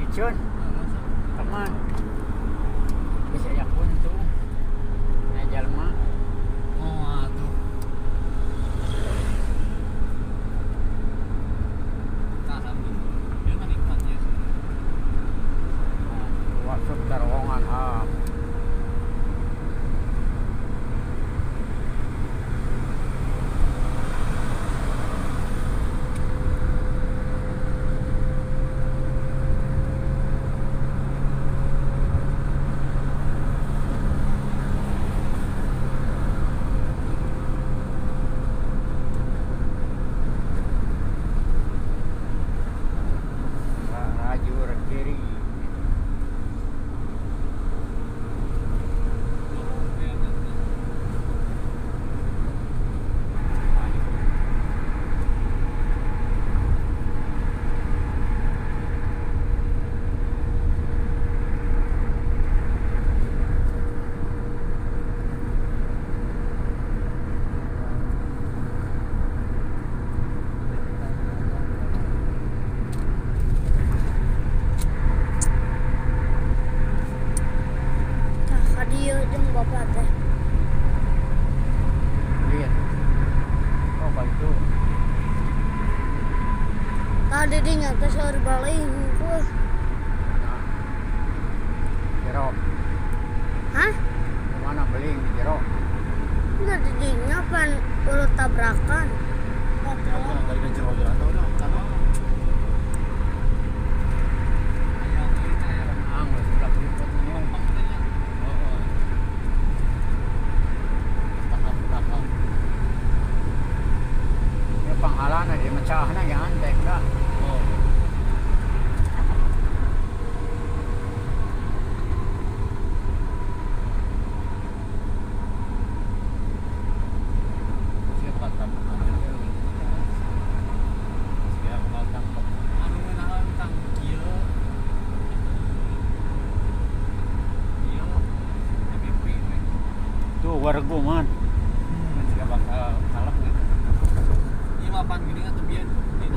Icun teman bisa ya pun tuh jalma aduh alhamdulillah dia kan nikmatnya masuk terowongan lajur kiri Dia jeung bapak teh. lihat oh itu Tadi dia nyata sehari balik gua. nah jero Hah? mana beli di jero Enggak didinya pan urut tabrakan. dari ke jero jalan tau dong kan ayam ini kayak sudah liput gampang katanya tahap ini panghalannya di mecahnya yang antek dah siapa tabrakan siapa batang anu menahan tang kieu iya MVP we tuh warga man siapa bakal kalah gitu. Iya mapan gini atau biar di